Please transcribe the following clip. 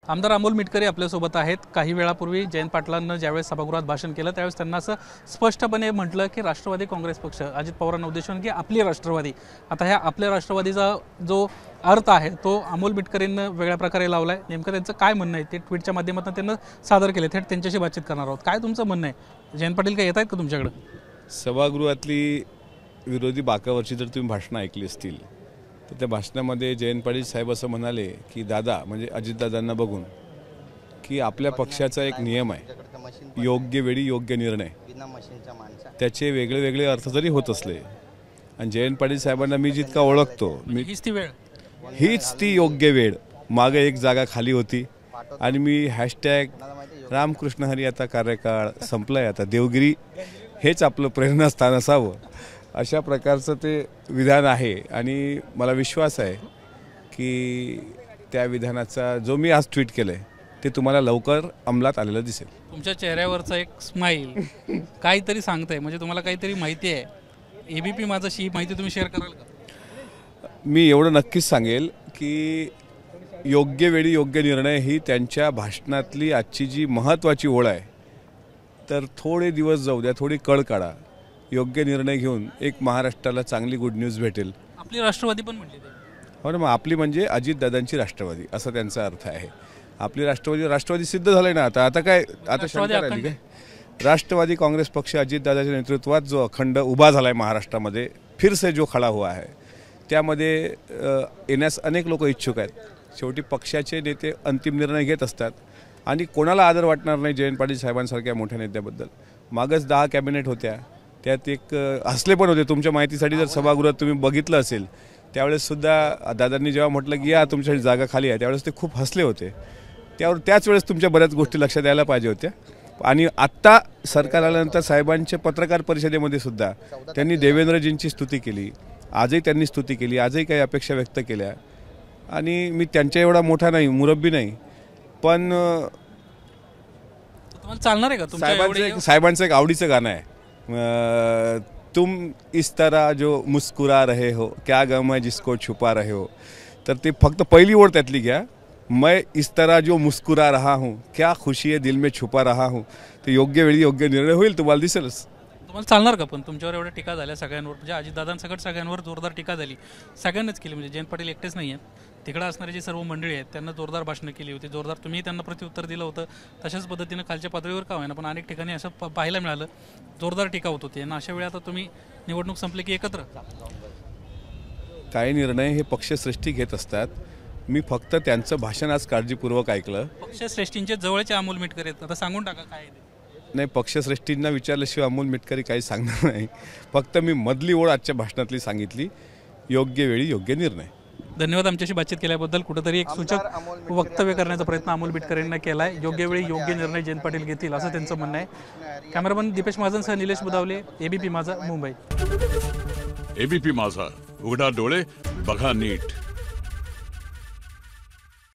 आमदार अमोल मिटकरी आपल्यासोबत आहेत। काही वेळापूर्वी जयंत पाटलांना ज्यावेळेस सभागृहात भाषण केलं त्यावेळेस त्यांना असं स्पष्टपणे म्हटलं की राष्ट्रवादी काँग्रेस पक्ष अजित पवारांना उद्देशून की आपली राष्ट्रवादी, आता ह्या आपल्या राष्ट्रवादीचा जो अर्थ आहे तो अमोल मिटकरींना वेगळ्या प्रकारे लावलाय। नेमकं त्यांचं काय म्हणणं आहे ते ट्विटच्या माध्यमातून त्यांना सादर केले। थेट त्यांच्याशी बातचीत करणार आहोत। काय तुमचं म्हणणं आहे? जयंत पाटील काय येत आहेत का तुमच्याकडे? सभागृहातली विरोधी बाकावरची जर तुम्ही भाषणं ऐकली असतील तर त्या भाषणामध्ये जयंत पाटील साहेब असं म्हणाले की दादा म्हणजे अजितदादांना बघून की आपल्या पक्षाचा एक नियम आहे, योग्य वेळी योग्य निर्णय, त्याचे वेगळे वेगळे अर्थ जरी होत असले आणि जयंत पाटील साहेबांना मी जितका ओळखतो हीच ती योग्य वेळ, मागे एक जागा खाली होती आणि मी #रामकृष्ण हरी आता कार्यकाळ संपलाय, आता देवगिरी हेच आपलं प्रेरणास्थान असावं अशा प्रकारचं ते विधान आहे। आणि मला विश्वास आहे की त्या विधानाचा जो मी आज ट्विट केलंय ते तुम्हाला लवकर अंमलात आलेलं दिसेल। तुमच्या चेहऱ्यावरचा एक स्माईल काहीतरी सांगताय, म्हणजे तुम्हाला काहीतरी माहिती आहे। एबीपी माझाशी ही माहिती तुम्ही शेअर कराल का? मी एवढं नक्कीच सांगेल की योग्य वेळी योग्य निर्णय ही त्यांच्या भाषणातली आजची जी महत्त्वाची ओळ आहे। तर थोडे दिवस जाऊ द्या, थोडी कळ काढा, योग्य निर्णय घेऊन एक महाराष्ट्राला चांगली गुड न्यूज भेटेल। आपली राष्ट्रवादी पण म्हणली हो ना, मग आपली म्हणजे अजितदादांची राष्ट्रवादी असा त्यांचा अर्थ आहे। आपली राष्ट्रवादी सिद्ध झालंय ना, आता काय, आता शंका राहिली काय? राष्ट्रवादी काँग्रेस पक्ष अजितदादाच्या नेतृत्वात जो अखंड उभा झालाय महाराष्ट्रामध्ये, फिर से जो खडा हुआ है, त्यामध्ये येण्यास अनेक लोक इच्छुक आहेत। शेवटी पक्षाचे नेते अंतिम निर्णय घेत असतात आणि कोणाला आदर वाटणार नाही जयंत पाटील साहेबांसारख्या मोठ्या नेत्याबद्दल। मागच 10 कॅबिनेट होत्या, त्यात एक हसले पण होते। तुमच्या माहितीसाठी जर सभागृहात तुम्ही बघितलं असेल त्यावेळेस सुद्धा दादांनी जेव्हा म्हटलं की या तुमच्यासाठी जागा खाली आहे त्यावेळेस ते खूप हसले होते। त्याच वेळेस तुमच्या बऱ्याच गोष्टी लक्षात यायला पाहिजे होत्या। आणि आत्ता सरकार आल्यानंतर साहेबांच्या पत्रकार परिषदेमध्ये सुद्धा त्यांनी देवेंद्रजींची स्तुती केली, आजही त्यांनी स्तुती केली, आजही काही अपेक्षा व्यक्त केल्या। आणि मी त्यांच्या एवढा मोठा नाही, मुरब्बी नाही, पण चालणार आहे का? साहेबांचं एक आवडीचं गाणं आहे, तुम इस तरह जो मुस्कुरा रहे हो, क्या गम है जिसको छुपा रहे हो। तर ते फक्त पहिली ओळ त्यातली घ्या, मैं इस तरह जो मुस्कुरा रहा हूँ, क्या खुशी है दिल में छुपा रहा हूँ। ते योग्य वेळी योग्य निर्णय होईल, तुम्हाला दिसेलच। तुम्हाला चालणार का? पण तुमच्यावर एवढ्या टीका झाल्या सगळ्यांवर, म्हणजे अजितदादांसकट सगळ्यांवर जोरदार टीका झाली, सगळ्यांनाच केली, म्हणजे जयंत पाटील एकटेच नाही आहेत, तिकडे असणारी जी सर्व मंडळी आहेत त्यांना जोरदार भाषणं केली होती, जोरदार तुम्ही त्यांना प्रत्युत्तर दिलं होतं। तशाच पद्धतीनं खालच्या पातळीवर का होईना पण अनेक ठिकाणी असं पाहायला मिळालं, जोरदार टीका होत होती। आणि अशा वेळी आता तुम्ही निवडणूक संपली की एकत्र काही निर्णय हे पक्षश्रेष्ठी घेत असतात। मी फक्त त्यांचं भाषण आज काळजीपूर्वक ऐकलं। पक्षश्रेष्ठींचे जवळचे अमोल मिटकरी आहेत, आता सांगून टाका काय आहे ते। नाही, पक्षश्रेष्ठींना विचारल्याशिवाय अमोल मिटकरी काही सांगणार नाही। फक्त मी मधली ओळ आजच्या भाषणातली सांगितली, योग्य वेळी योग्य निर्णय। धन्यवाद आमच्याशी बातचीत केल्याबद्दल। कुठेतरी एक सूचक वक्तव्य करण्याचा प्रयत्न अमोल मिटकरींना केला आहे। योग्य वेळी योग्य निर्णय जयंत पाटील घेतील असं त्यांचं म्हणणं आहे। कॅमेरामन दीपेश महाजनसह निलेश बुदावले, एबीपी माझा, मुंबई। एबीपी माझा, उघडा डोळे बघा नीट।